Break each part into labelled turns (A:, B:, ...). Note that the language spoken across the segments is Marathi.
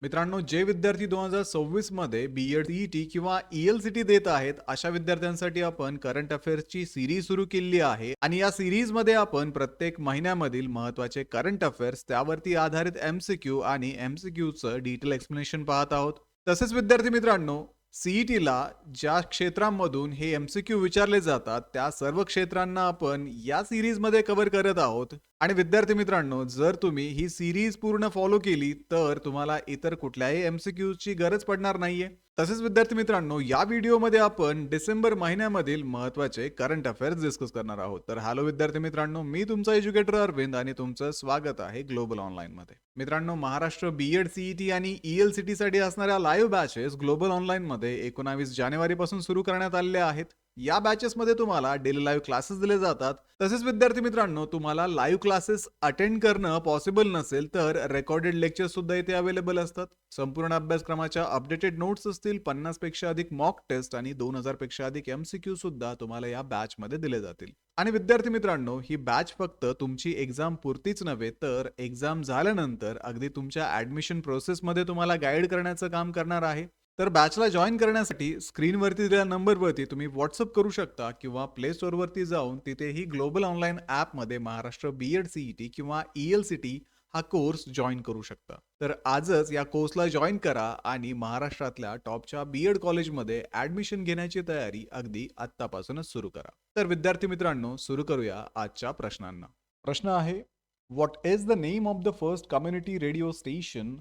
A: मित्रांनो, जे विद्यार्थी 2026 मध्ये बी-एड, सी-ई-टी किंवा ई-एल-सी-टी देत आहेत, अशा विद्यार्थ्यांसाठी आपण करंट अफेअर्सची सीरीज सुरू केली आहे आणि या सीरीजमध्ये आपण प्रत्येक महिन्यामधील महत्त्वाचे करंट अफेअर्स, त्यावरती आधारित एम-सी-क्यू आणि एम-सी-क्यूचं डिटेल एक्सप्लेनेशन पाहत आहोत. तसेच विद्यार्थी मित्रांनो, सी-ई-टीला ज्या क्षेत्रांमधून हे एम-सी-क्यू विचारले जातात, त्या सर्व क्षेत्रांना आपण या सीरीजमध्ये कव्हर करत आहोत. आणि विद्यार्थी मित्रांनो, जर तुम्ही ही सीरीज पूर्ण फॉलो केली तर तुम्हाला इतर कुठल्याही एमसीक्यूची गरज पडणार नाहीये. तसेच विद्यार्थी मित्रांनो, या व्हिडिओमध्ये आपण डिसेंबर महिन्यामधील महत्त्वाचे करंट अफेअर्स डिस्कस करणार आहोत. तर हॅलो विद्यार्थी मित्रांनो, मी तुमचा एज्युकेटर अरविंद आणि तुमचं स्वागत आहे ग्लोबल ऑनलाईन मध्ये. मित्रांनो, महाराष्ट्र बी-एड, सी-ई-टी आणि ई-एल-सी-टी साठी असणाऱ्या लाईव्ह बॅचेस ग्लोबल ऑनलाईन मध्ये 19 जानेवारीपासून सुरू करण्यात आलेल्या आहेत. या बॅचेसमध्ये तुम्हाला डेली लाईव्ह क्लासेस दिले जातात. तसेच विद्यार्थी मित्रांनो, तुम्हाला लाईव्ह क्लासेस अटेंड करणं पॉसिबल नसेल तर रेकॉर्डेड लेक्चर्स सुद्धा इथे अवेलेबल असतात. संपूर्ण अभ्यासक्रमाच्या अपडेटेड नोट्स असतील, 50 पेक्षा अधिक मॉक टेस्ट आणि 2000 पेक्षा अधिक एमसीक्यू सुद्धा तुम्हाला या बॅच मध्ये दिले जातील. आणि विद्यार्थी मित्रांनो, ही बॅच फक्त तुमची एक्झाम पुरतीच नव्हे तर एक्झाम झाल्यानंतर अगदी तुमच्या ऍडमिशन प्रोसेस मध्ये तुम्हाला गाईड करण्याचं काम करणार आहे. तर बॅचला जॉईन करण्यासाठी स्क्रीनवरती दिलेल्या नंबरवरती तुम्ही व्हॉट्सअप करू शकता किंवा प्ले स्टोअरवरती जाऊन तिथेही ग्लोबल ऑनलाईन ॲपमध्ये महाराष्ट्र बी-एड, सी-ई-टी किंवा ई-एल-सी-टी हा कोर्स जॉईन करू शकता. तर आजच या कोर्सला जॉईन करा आणि महाराष्ट्रातल्या टॉपच्या बी-एड कॉलेजमध्ये ॲडमिशन घेण्याची तयारी अगदी आत्तापासूनच सुरू करा. तर विद्यार्थी मित्रांनो, सुरू करूया आजच्या प्रश्नांना. प्रश्न आहे, what is the name of the first community radio station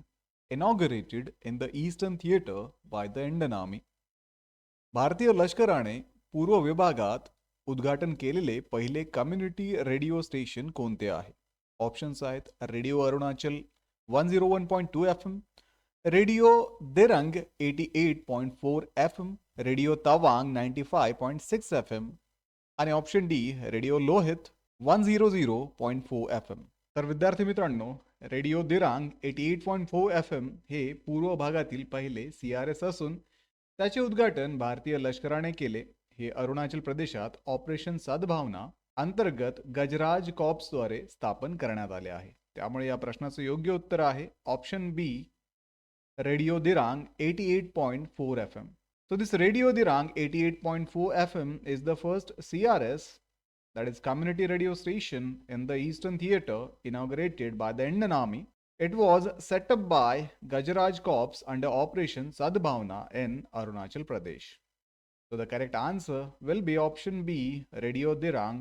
A: inaugurated in the Eastern Theater by the Indian Army? भारतीय लष्कराने पूर्व विभागात उद्घाटन केलेले पहिले कम्युनिटी रेडिओ स्टेशन कोणते आहे? ऑप्शन्स आहेत radio Arunachal 101.2 FM, radio Dirang 88.4 FM, radio Tawang 95.6 FM आणि option D radio Lohit 100.4 FM. तर विद्यार्थी मित्रांनो, रेडिओ दिरांग 88.4 FM हे पूर्व भागातील पहिले CRS असून त्याचे उद्घाटन भारतीय लष्कराने केले. हे अरुणाचल प्रदेशात ऑपरेशन सद्भावना अंतर्गत गजराज कॉर्प्सद्वारे स्थापन करण्यात आले आहे. त्यामुळे या प्रश्नाचं योग्य उत्तर आहे option B, radio Dirang 88.4 FM. So this Radio Dirang 88.4 FM is the first CRS, that is Community Radio Station in the Eastern Theater, inaugurated by the Indian Army. It was set up by Gajaraj Corps under Operation Sadbhavna in Arunachal Pradesh. So the correct answer will be option B, Radio Dirang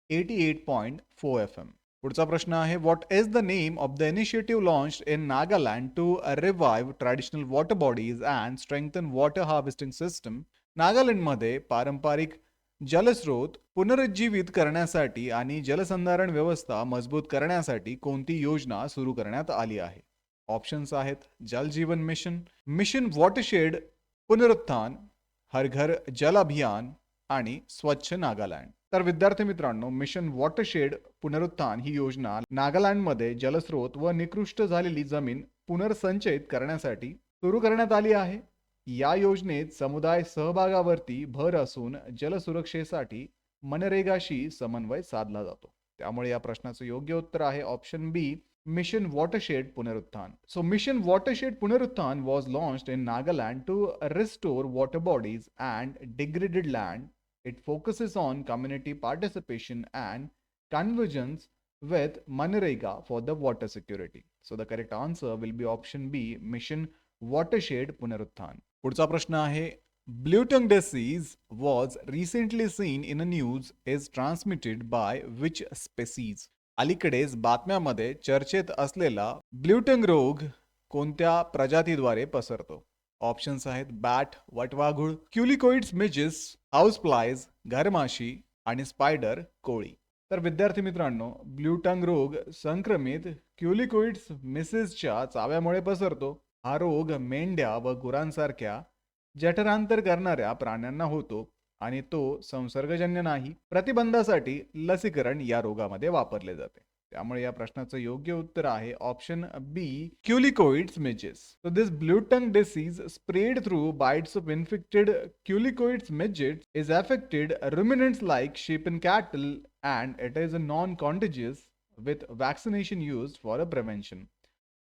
A: 88.4 FM. पुढचा प्रश्न आहे, what is the name of the initiative launched in Nagaland to revive traditional water bodies and strengthen water harvesting system? नागालँडमध्ये पारंपरिक जलस्रोत पुनरुज्जीवित करण्यासाठी आणि जलसंधारण व्यवस्था मजबूत करण्यासाठी कोणती योजना सुरू करण्यात आली आहे? ऑप्शन्स आहेत जल जीवन मिशन, मिशन वॉटरशेड पुनरुत्थान, हर घर जल अभियान आणि स्वच्छ नागालँड. तर विद्यार्थी मित्रांनो, मिशन वॉटरशेड पुनरुत्थान ही योजना नागालँडमध्ये जलस्रोत व निकृष्ट झालेली जमीन पुनर्संचयित करण्यासाठी सुरू करण्यात आली आहे. या योजनेत समुदाय सहभागावरती भर असून जलसुरक्षेसाठी मनरेगाशी समन्वय साधला जातो. त्यामुळे या प्रश्नाचं योग्य उत्तर आहे ऑप्शन बी, मिशन वॉटरशेड पुनरुत्थान. सो मिशन वॉटरशेड पुनरुत्थान was launched in Nagaland to restore water bodies and degraded land. It focuses on community participation and convergence with Manrega for the water security. So the correct answer will be option B, Mission Watershed Punarutthan. पुढचा प्रश्न आहे, Blue tongue disease was recently seen in the news is transmitted by which species? अलीकडेच बातम्यामध्ये चर्चेत असलेला ब्ल्यू टंग रोग कोणत्या प्रजातीद्वारे पसरतो? ऑप्शन्स आहेत बॅट, वटवाघूळ, क्युलिकोइड्स मिजेस, हाऊस फ्लायज, घरमाशी आणि स्पायडर कोळी. तर विद्यार्थी मित्रांनो, ब्ल्यू टंग रोग संक्रमित क्युलिकोइड्स मिसेसच्या चाव्यामुळे पसरतो. हा रोग मेंढ्या व गुरांसारख्या जठरांतर करणाऱ्या प्राण्यांना होतो आणि तो संसर्गजन्य नाही. प्रतिबंधासाठी लसीकरण या रोगामध्ये वापरले जाते. त्यामुळे या प्रश्नाचं योग्य उत्तर आहे option B, Culicoides midges. So this blue tongue disease spread through bites of infected Culicoides midgets is affected ruminants like sheep and cattle and it is a non-contagious with vaccination used for a prevention.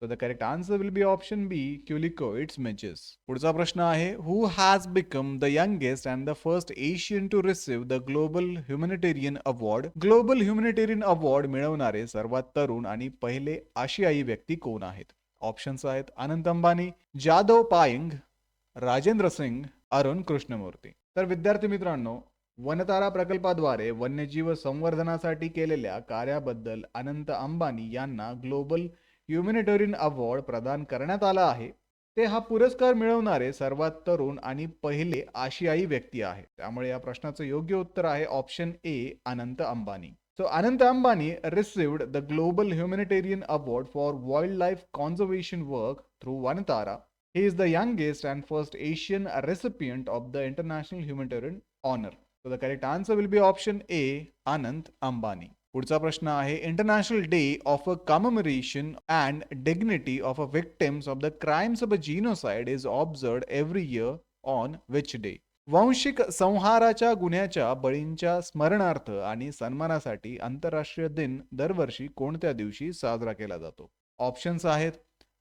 A: So the correct answer will be option B, Kuliko its Midges. पुढचा प्रश्न आहे, who has become the youngest and the first Asian to receive the Global Humanitarian Award? Global Humanitarian Award मिळवणारे सर्वात तरुण आणि पहिले आशियाई व्यक्ती कोण आहेत? ऑप्शन्स आहेत अनंत अंबानी, जादव पायंग, राजेंद्र सिंग, अरुण कृष्णमूर्ती. तर विद्यार्थी मित्रांनो, वनतारा प्रकल्पाद्वारे वन्यजीव संवर्धनासाठी केलेल्या कार्याबद्दल अनंत अंबानी यांना ग्लोबल ह्युमॅनिटेरियन अवॉर्ड प्रदान करण्यात आला आहे. ते हा पुरस्कार मिळवणारे सर्वात तरुण आणि पहिले आशियाई व्यक्ती आहे. त्यामुळे या प्रश्नाचं योग्य उत्तर आहे option A, Anant Ambani. So Anant Ambani received the Global Humanitarian Award for Wildlife Conservation Work through Vanatara. He is the youngest and first Asian recipient of the International Humanitarian Honor. So the correct answer will be option A, Anant Ambani. पुढचा प्रश्न आहे, international day of a commemoration and dignity of a victims of the crimes of a genocide is observed every year on which day? वांशिक संहाराच्या गुन्ह्याच्या बळींच्या स्मरणार्थ आणि सन्मानासाठी आंतरराष्ट्रीय दिन दरवर्षी कोणत्या दिवशी साजरा केला जातो? ऑप्शन्स आहेत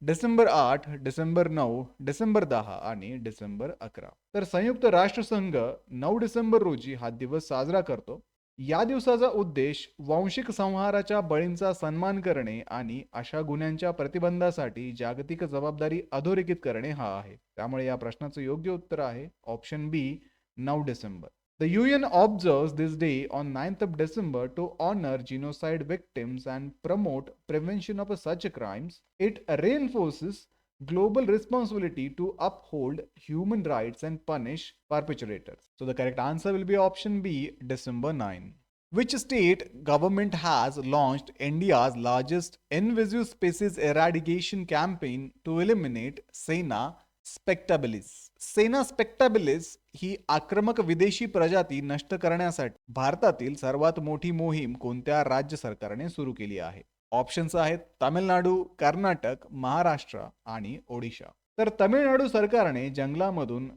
A: डिसेंबर 8, डिसेंबर 9, डिसेंबर 10 आणि डिसेंबर 11. तर संयुक्त राष्ट्रसंघ 9 डिसेंबर रोजी हा दिवस साजरा करतो. या दिवसाचा उद्देश वांशिक संहाराच्या बळींचा सन्मान करणे आणि अशा गुन्ह्यांच्या प्रतिबंधासाठी जागतिक जबाबदारी अधोरेखित करणे हा आहे. त्यामुळे या प्रश्नाचं योग्य उत्तर आहे option B, 9 December. The UN observes this day on 9th of December to honor genocide victims and promote prevention of such crimes. It reinforces global responsibility to uphold human rights and punish perpetrators. So the correct answer will be option B, December 9. Which state government has launched India's largest invasive species eradication campaign to eliminate Sena spectabilis? सेना स्पेक्टॅबिलिस ही आक्रमक विदेशी प्रजाती नष्ट करण्यासाठी भारतातील सर्वात मोठी मोहीम कोणत्या राज्य सरकारने सुरू केली आहे? ऑप्शन्स आहेत तामिळनाडू, कर्नाटक, महाराष्ट्र आणि ओडिशा. तर तामिळनाडू सरकारने जंगलामधून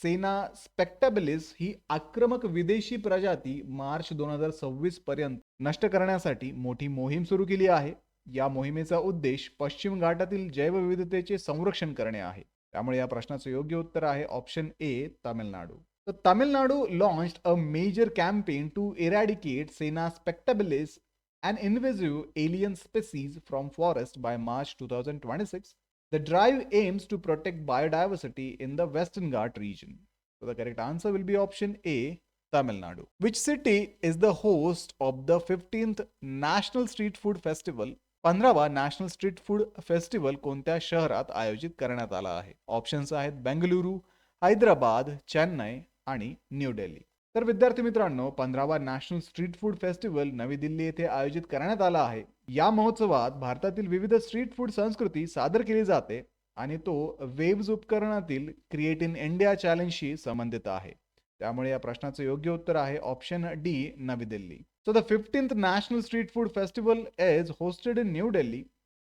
A: सेना स्पेक्टॅबिलिस ही आक्रमक विदेशी प्रजाती मार्च 2026 पर्यंत नष्ट करण्यासाठी मोठी मोहीम सुरू केली आहे. या मोहिमेचा उद्देश पश्चिम घाटातील जैवविविधतेचे संरक्षण करणे आहे. त्यामुळे या प्रश्नाचं योग्य उत्तर आहे ऑप्शन ए, तामिळनाडू. तर Tamil Nadu launched a major campaign to eradicate Sena spectabilis, an invasive alien species from forest by March 2026. The drive aims to protect biodiversity in the Western Ghat region. So the correct answer will be option A, Tamil Nadu. Which city is the host of the 15th National Street Food Festival? 15वा नॅशनल स्ट्रीट फूड फेस्टिवल कोणत्या शहरात आयोजित करण्यात आला आहे? ऑप्शन्स आहेत बेंगलुरू, हैदराबाद, चेन्नई आणि न्यू दिल्ली. तर विद्यार्थी मित्रांनो, 15वा नॅशनल स्ट्रीट फूड फेस्टिवल नवी दिल्ली येथे आयोजित करण्यात आला आहे. या महोत्सवात भारतातील विविध स्ट्रीट फूड संस्कृती सादर केली जाते आणि तो वेव्ज उपकरणातील क्रिएट इन इंडिया चॅलेंजशी संबंधित आहे. त्यामुळे या प्रश्नाचं योग्य उत्तर आहे ऑप्शन डी, नवी Delhi. So the 15th National Street Food Festival is hosted in New Delhi.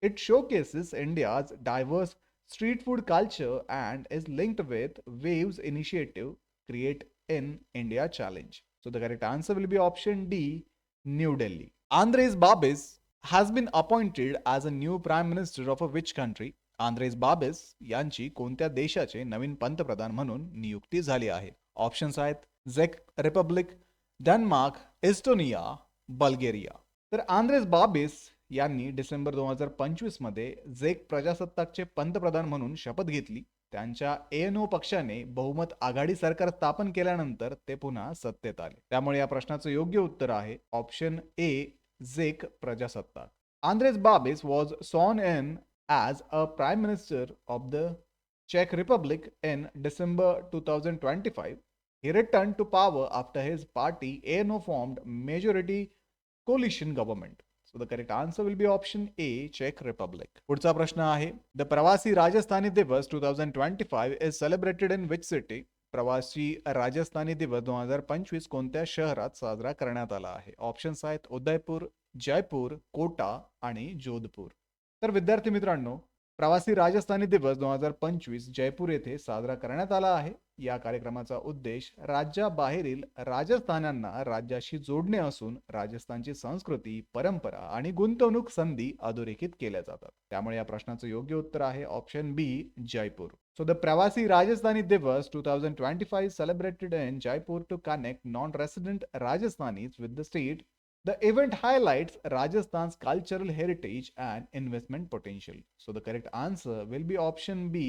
A: It showcases India's diverse street food culture and is linked with Waves initiative Create in India Challenge. So the correct answer will be option D, New Delhi. Andres Babis has been appointed as a new Prime Minister of which country? Andres Babis यांची कोणत्या देशाचे नवीन पंतप्रधान म्हणून नियुक्ती झाली आहे? ऑप्शन्स आहेत झेक रिपब्लिक, डेन्मार्क, एस्टोनिया, बल्गेरिया. तर आंद्रेस बाबिस यांनी डिसेंबर 2025 मध्ये झेक प्रजासत्ताकचे पंतप्रधान म्हणून शपथ घेतली. त्यांच्या ANO पक्षाने बहुमत आघाडी सरकार स्थापन केल्यानंतर ते पुन्हा सत्तेत आले. त्यामुळे या प्रश्नाचं योग्य उत्तर आहे ऑप्शन ए, झेक प्रजासत्ताक. Andrej Babis was sworn in as a prime minister of the Czech Republic in December 2025. He returned to power after his party ANO formed majority coalition government. So the correct answer will be option A, Czech Republic. पुढचा प्रश्न आहे, The प्रवासी राजस्थानी दिवस 2025 is celebrated in which city? प्रवासी राजस्थानी दिवस 2025 कोणत्या शहरात साजरा करण्यात आला आहे? ऑप्शन्स आहेत उदयपूर, जयपूर, कोटा आणि जोधपूर. तर विद्यार्थी मित्रांनो, प्रवासी राजस्थानी दिवस 2025 जयपूर येथे साजरा करण्यात आला आहे. या कार्यक्रमाचा उद्देश राज्याबाहेरील राजस्थान्यांना राज्याशी जोडणे असून राजस्थानची संस्कृती, परंपरा आणि गुंतवणूक संधी अधोरेखित केल्या जातात. त्यामुळे या प्रश्नाचं योग्य उत्तर आहे option B, Jaipur. So the Pravasi Rajasthani Divas 2025 celebrated in Jaipur to connect non-resident Rajasthanis with the state. The event highlights Rajasthan's cultural heritage and investment potential. So the correct answer will be option B,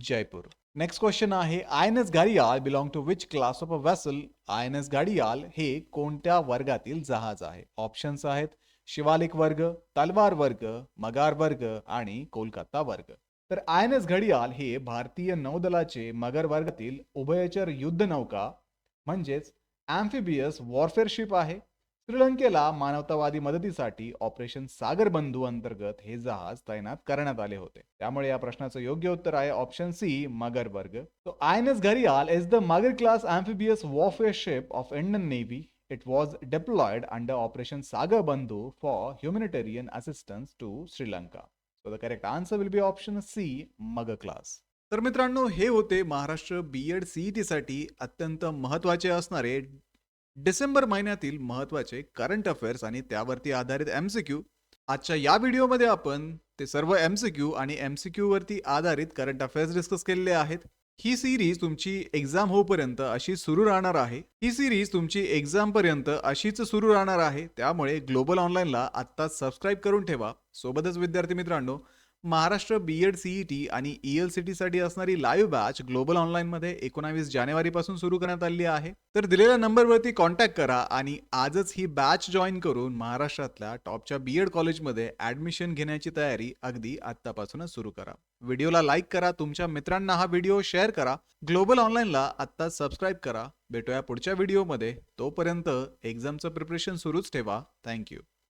A: Jaipur. Next question आहे INS घडियाल belong to which class of a vessel? INS घडियाल हे कोणत्या वर्गातील जहाज आहे? ऑप्शन्स आहेत शिवालिक वर्ग, तलवार वर्ग, मगार वर्ग आणि कोलकाता वर्ग. तर INS घडियाल हे भारतीय नौदलाचे मगर वर्गातील उभयचर युद्धनौका म्हणजेच ॲम्फिबियस वॉरफेअर शिप आहे. श्रीलंकेला मानवतावादी मदतीसाठी ऑपरेशन सागर बंधू अंतर्गत हे जहाज तैनात करण्यात आले होते. त्यामुळे या प्रश्नाचं योग्य उत्तर आहे ऑप्शन सी, मगर वर्ग. So INS घडियाल is the Magar class amphibious warfare ship of Indian Navy. It was deployed under Operation Sagar Bandhu for humanitarian assistance to Sri Lanka. So the correct answer will be option C, Magar class. तर मित्रांनो, हे होते महाराष्ट्र B.Ed CET साठी अत्यंत महत्त्वाचे असणारे डिसेंबर महिन्यातील महत्त्वाचे करंट अफेअर्स आणि त्यावरती आधारित MCQ. आजच्या या व्हिडिओमध्ये आपण ते सर्व MCQ आणि MCQ वरती आधारित करंट अफेअर्स डिस्कस केलेले आहेत. ही सिरीज तुमची एक्झाम होईपर्यंत अशी सुरू राहणार आहे. त्यामुळे ग्लोबल ऑनलाईनला आत्ताच सबस्क्राईब करून ठेवा. सोबतच विद्यार्थी मित्रांनो, महाराष्ट्र B.Ed CET आणि ELCT साठी असणारी लाईव्ह बॅच ग्लोबल ऑनलाईन मध्ये 19 जानेवारी पासून सुरू करण्यात आली आहे. तर दिलेल्या नंबरवरती कॉन्टॅक्ट करा आणि आजच ही बॅच जॉईन करून महाराष्ट्रातल्या टॉपच्या B.Ed कॉलेजमध्ये ऍडमिशन घेण्याची तयारी अगदी आत्तापासूनच सुरू करा. व्हिडिओला लाईक करा, तुमच्या मित्रांना हा व्हिडिओ शेअर करा, ग्लोबल ऑनलाईनला आत्ताच सबस्क्राईब करा. भेटूया पुढच्या व्हिडिओमध्ये. तोपर्यंत एक्झामचं प्रिपरेशन सुरूच ठेवा. थँक्यू.